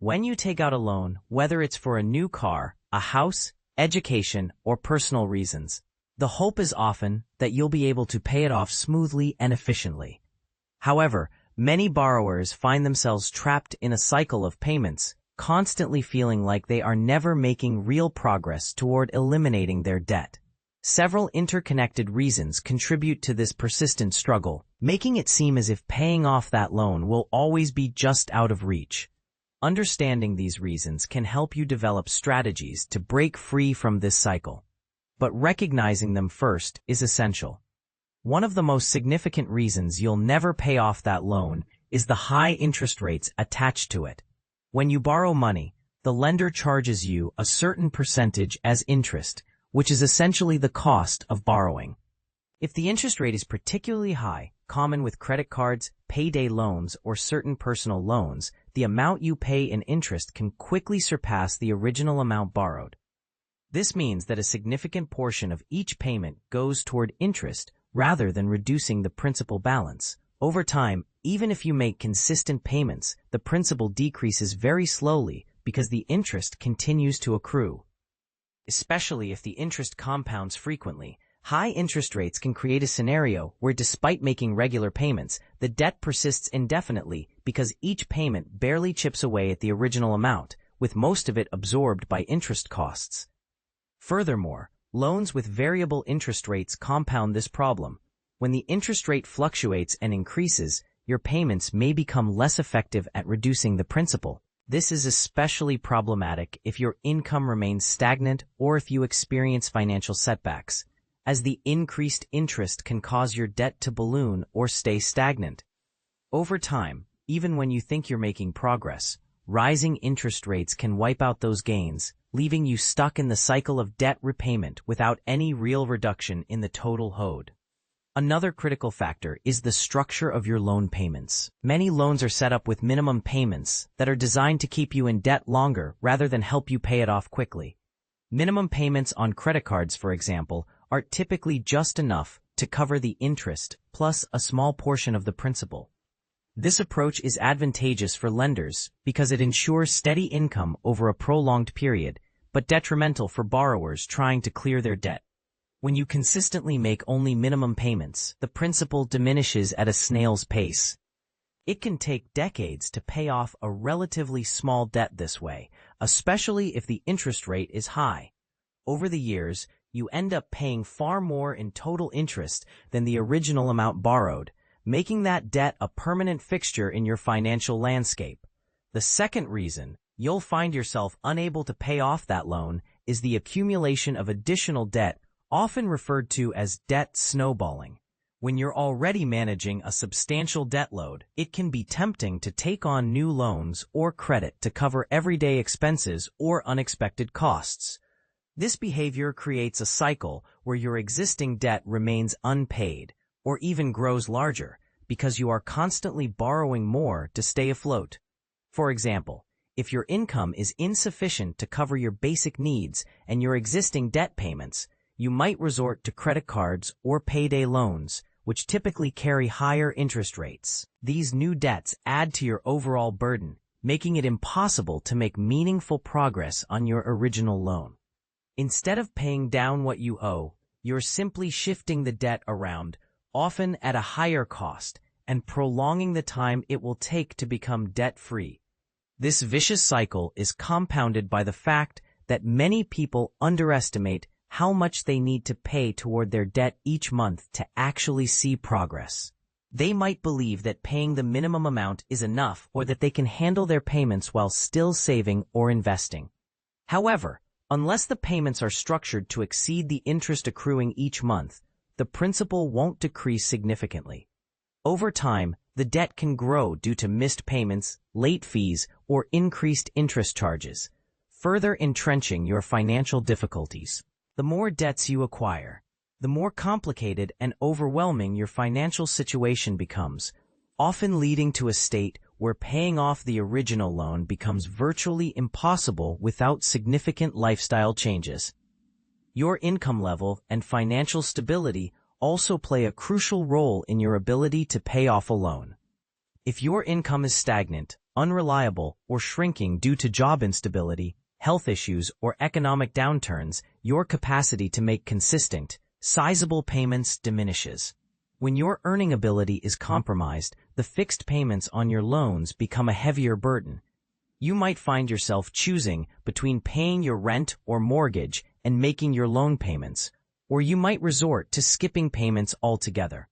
When you take out a loan, whether it's for a new car, a house, education, or personal reasons, the hope is often that you'll be able to pay it off smoothly and efficiently. However, many borrowers find themselves trapped in a cycle of payments, constantly feeling like they are never making real progress toward eliminating their debt. Several interconnected reasons contribute to this persistent struggle, making it seem as if paying off that loan will always be just out of reach. Understanding these reasons can help you develop strategies to break free from this cycle. But recognizing them first is essential. One of the most significant reasons you'll never pay off that loan is the high interest rates attached to it. When you borrow money, the lender charges you a certain percentage as interest, which is essentially the cost of borrowing. If the interest rate is particularly high, common with credit cards, payday loans, or certain personal loans, the amount you pay in interest can quickly surpass the original amount borrowed. This means that a significant portion of each payment goes toward interest rather than reducing the principal balance. Over time, even if you make consistent payments, the principal decreases very slowly because the interest continues to accrue. Especially if the interest compounds frequently, high interest rates can create a scenario where despite making regular payments, the debt persists indefinitely because each payment barely chips away at the original amount, with most of it absorbed by interest costs. Furthermore, loans with variable interest rates compound this problem. When the interest rate fluctuates and increases, your payments may become less effective at reducing the principal. This is especially problematic if your income remains stagnant or if you experience financial setbacks, as the increased interest can cause your debt to balloon or stay stagnant. Over time, even when you think you're making progress, rising interest rates can wipe out those gains, leaving you stuck in the cycle of debt repayment without any real reduction in the total owed. Another critical factor is the structure of your loan payments. Many loans are set up with minimum payments that are designed to keep you in debt longer rather than help you pay it off quickly. Minimum payments on credit cards, for example, are typically just enough to cover the interest plus a small portion of the principal. This approach is advantageous for lenders because it ensures steady income over a prolonged period, but detrimental for borrowers trying to clear their debt. When you consistently make only minimum payments, the principal diminishes at a snail's pace. It can take decades to pay off a relatively small debt this way, especially if the interest rate is high. Over the years, you end up paying far more in total interest than the original amount borrowed, making that debt a permanent fixture in your financial landscape. The second reason you'll find yourself unable to pay off that loan is the accumulation of additional debt, often referred to as debt snowballing. When you're already managing a substantial debt load, it can be tempting to take on new loans or credit to cover everyday expenses or unexpected costs. This behavior creates a cycle where your existing debt remains unpaid or even grows larger because you are constantly borrowing more to stay afloat. For example, if your income is insufficient to cover your basic needs and your existing debt payments, you might resort to credit cards or payday loans, which typically carry higher interest rates. These new debts add to your overall burden, making it impossible to make meaningful progress on your original loan. Instead of paying down what you owe, you're simply shifting the debt around, often at a higher cost, and prolonging the time it will take to become debt-free. This vicious cycle is compounded by the fact that many people underestimate how much they need to pay toward their debt each month to actually see progress. They might believe that paying the minimum amount is enough or that they can handle their payments while still saving or investing. However, unless the payments are structured to exceed the interest accruing each month, the principal won't decrease significantly. Over time, the debt can grow due to missed payments, late fees, or increased interest charges, further entrenching your financial difficulties. The more debts you acquire, the more complicated and overwhelming your financial situation becomes, often leading to a state where paying off the original loan becomes virtually impossible without significant lifestyle changes. Your income level and financial stability also play a crucial role in your ability to pay off a loan. If your income is stagnant, unreliable, or shrinking due to job instability, health issues, or economic downturns, your capacity to make consistent, sizable payments diminishes. When your earning ability is compromised, the fixed payments on your loans become a heavier burden. You might find yourself choosing between paying your rent or mortgage and making your loan payments, or you might resort to skipping payments altogether.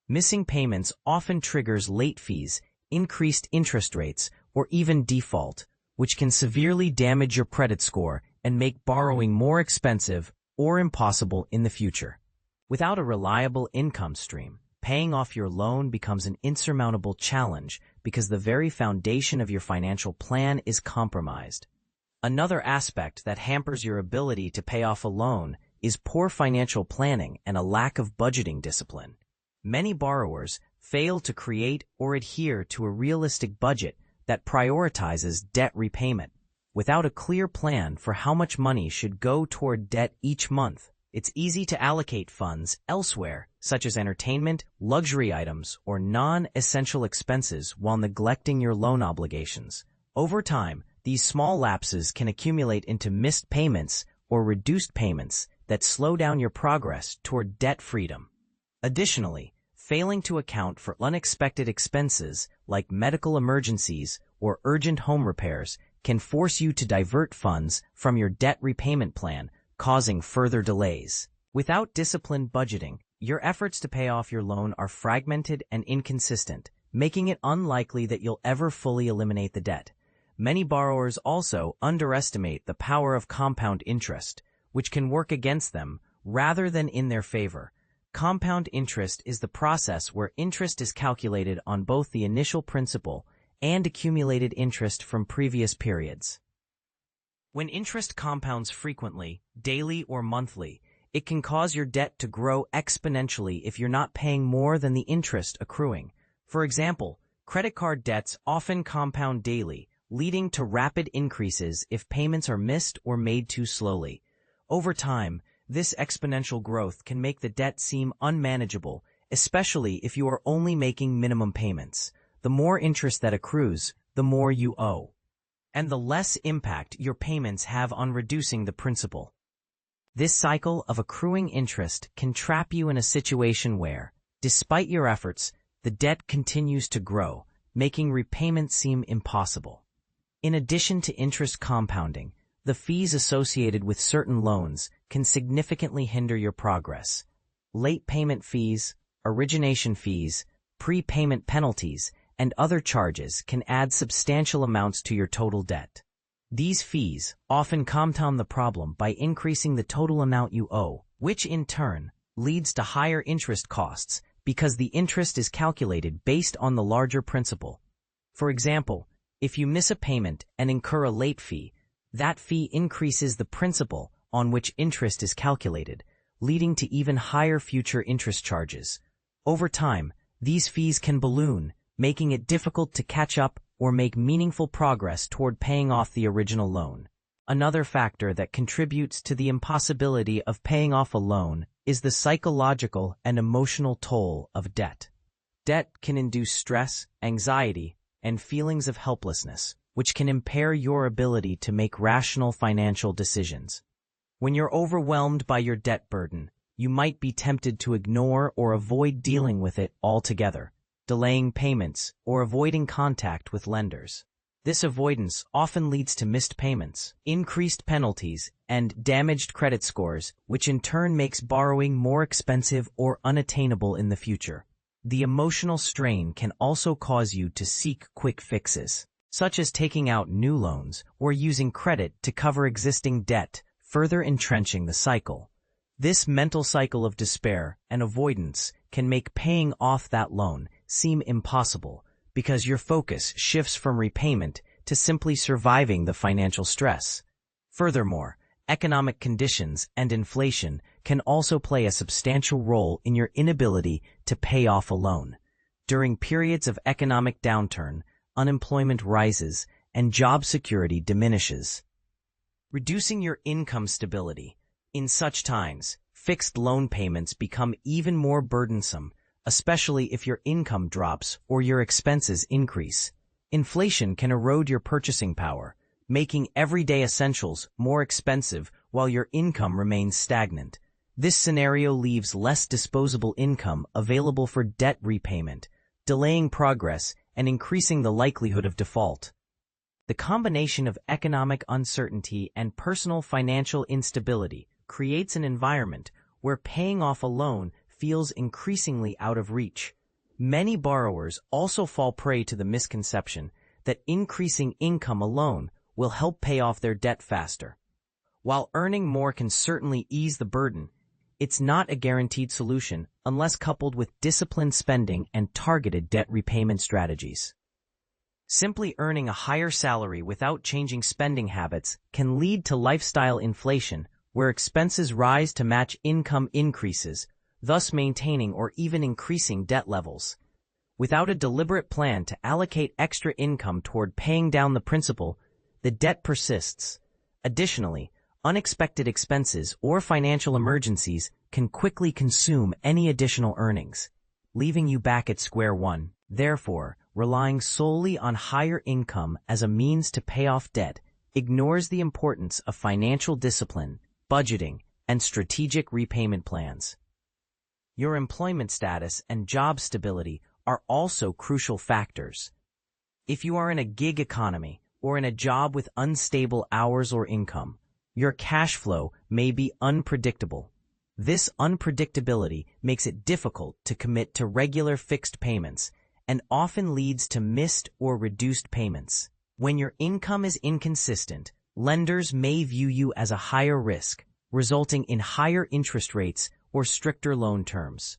Missing payments often triggers late fees, increased interest rates, or even default, which can severely damage your credit score and make borrowing more expensive or impossible in the future. Without a reliable income stream, paying off your loan becomes an insurmountable challenge because the very foundation of your financial plan is compromised. Another aspect that hampers your ability to pay off a loan is poor financial planning and a lack of budgeting discipline. Many borrowers fail to create or adhere to a realistic budget that prioritizes debt repayment. Without a clear plan for how much money should go toward debt each month, it's easy to allocate funds elsewhere, such as entertainment, luxury items, or non-essential expenses while neglecting your loan obligations. Over time, these small lapses can accumulate into missed payments or reduced payments that slow down your progress toward debt freedom. Additionally, failing to account for unexpected expenses like medical emergencies or urgent home repairs can force you to divert funds from your debt repayment plan, causing further delays. Without disciplined budgeting, your efforts to pay off your loan are fragmented and inconsistent, making it unlikely that you'll ever fully eliminate the debt. Many borrowers also underestimate the power of compound interest, which can work against them rather than in their favor. Compound interest is the process where interest is calculated on both the initial principal and accumulated interest from previous periods. When interest compounds frequently, daily or monthly, it can cause your debt to grow exponentially if you're not paying more than the interest accruing. For example, credit card debts often compound daily, leading to rapid increases if payments are missed or made too slowly. Over time, this exponential growth can make the debt seem unmanageable, especially if you are only making minimum payments. The more interest that accrues, the more you owe, and the less impact your payments have on reducing the principal. This cycle of accruing interest can trap you in a situation where, despite your efforts, the debt continues to grow, making repayment seem impossible. In addition to interest compounding, the fees associated with certain loans can significantly hinder your progress. Late payment fees, origination fees, prepayment penalties, and other charges can add substantial amounts to your total debt. These fees often compound the problem by increasing the total amount you owe, which in turn leads to higher interest costs because the interest is calculated based on the larger principal. For example, if you miss a payment and incur a late fee, that fee increases the principal on which interest is calculated, leading to even higher future interest charges. Over time, these fees can balloon, making it difficult to catch up or make meaningful progress toward paying off the original loan. Another factor that contributes to the impossibility of paying off a loan is the psychological and emotional toll of debt. Debt can induce stress, anxiety, and feelings of helplessness, which can impair your ability to make rational financial decisions. When you're overwhelmed by your debt burden, you might be tempted to ignore or avoid dealing with it altogether, delaying payments or avoiding contact with lenders. This avoidance often leads to missed payments, increased penalties, and damaged credit scores, which in turn makes borrowing more expensive or unattainable in the future. The emotional strain can also cause you to seek quick fixes, such as taking out new loans or using credit to cover existing debt, further entrenching the cycle. This mental cycle of despair and avoidance can make paying off that loan seem impossible because your focus shifts from repayment to simply surviving the financial stress. Furthermore, economic conditions and inflation can also play a substantial role in your inability to pay off a loan. During periods of economic downturn, unemployment rises and job security diminishes, reducing your income stability. In such times, fixed loan payments become even more burdensome, especially if your income drops or your expenses increase. Inflation can erode your purchasing power, making everyday essentials more expensive while your income remains stagnant. This scenario leaves less disposable income available for debt repayment, delaying progress and increasing the likelihood of default. The combination of economic uncertainty and personal financial instability creates an environment where paying off a loan feels increasingly out of reach. Many borrowers also fall prey to the misconception that increasing income alone will help pay off their debt faster. While earning more can certainly ease the burden, it's not a guaranteed solution unless coupled with disciplined spending and targeted debt repayment strategies. Simply earning a higher salary without changing spending habits can lead to lifestyle inflation, where expenses rise to match income increases, thus maintaining or even increasing debt levels. Without a deliberate plan to allocate extra income toward paying down the principal, the debt persists. Additionally, unexpected expenses or financial emergencies can quickly consume any additional earnings, leaving you back at square one. Therefore, relying solely on higher income as a means to pay off debt ignores the importance of financial discipline, budgeting, and strategic repayment plans. Your employment status and job stability are also crucial factors. If you are in a gig economy or in a job with unstable hours or income, your cash flow may be unpredictable. This unpredictability makes it difficult to commit to regular fixed payments and often leads to missed or reduced payments. When your income is inconsistent, lenders may view you as a higher risk, resulting in higher interest rates or stricter loan terms.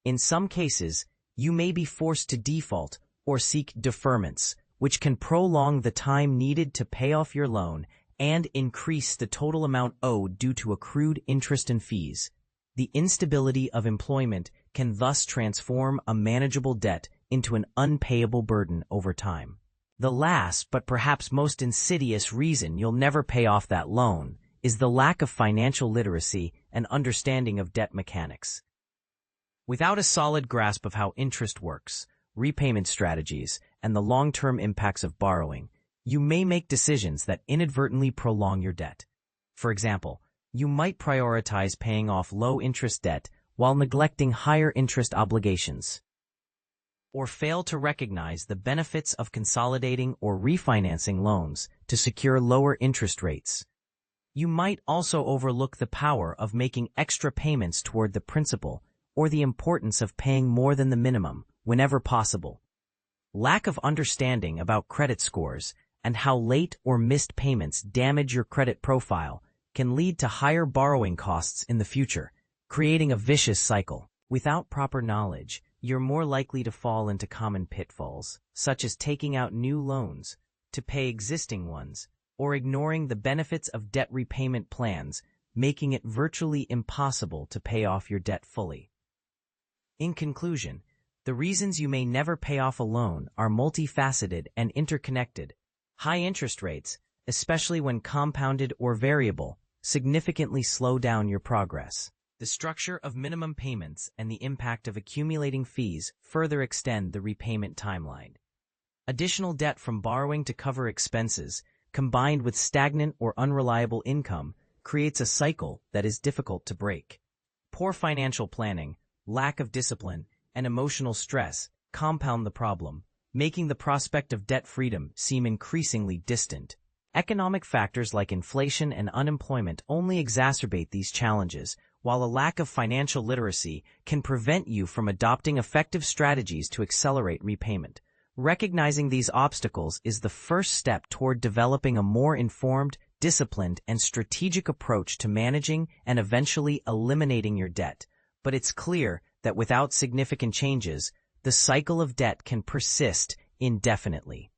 In some cases, you may be forced to default or seek deferments, which can prolong the time needed to pay off your loan and increase the total amount owed due to accrued interest and fees. The instability of employment can thus transform a manageable debt into an unpayable burden over time. The last, but perhaps most insidious reason you'll never pay off that loan is the lack of financial literacy and understanding of debt mechanics. Without a solid grasp of how interest works, repayment strategies, and the long-term impacts of borrowing, you may make decisions that inadvertently prolong your debt. For example, you might prioritize paying off low-interest debt while neglecting higher-interest obligations, or fail to recognize the benefits of consolidating or refinancing loans to secure lower interest rates. You might also overlook the power of making extra payments toward the principal or the importance of paying more than the minimum whenever possible. Lack of understanding about credit scores and how late or missed payments damage your credit profile can lead to higher borrowing costs in the future, creating a vicious cycle. Without proper knowledge, you're more likely to fall into common pitfalls, such as taking out new loans to pay existing ones, or ignoring the benefits of debt repayment plans, making it virtually impossible to pay off your debt fully. In conclusion, the reasons you may never pay off a loan are multifaceted and interconnected. High interest rates, especially when compounded or variable, significantly slow down your progress. The structure of minimum payments and the impact of accumulating fees further extend the repayment timeline. Additional debt from borrowing to cover expenses, combined with stagnant or unreliable income, creates a cycle that is difficult to break. Poor financial planning, lack of discipline, and emotional stress compound the problem, making the prospect of debt freedom seem increasingly distant. Economic factors like inflation and unemployment only exacerbate these challenges, while a lack of financial literacy can prevent you from adopting effective strategies to accelerate repayment. Recognizing these obstacles is the first step toward developing a more informed, disciplined, and strategic approach to managing and eventually eliminating your debt. But it's clear that without significant changes, the cycle of debt can persist indefinitely.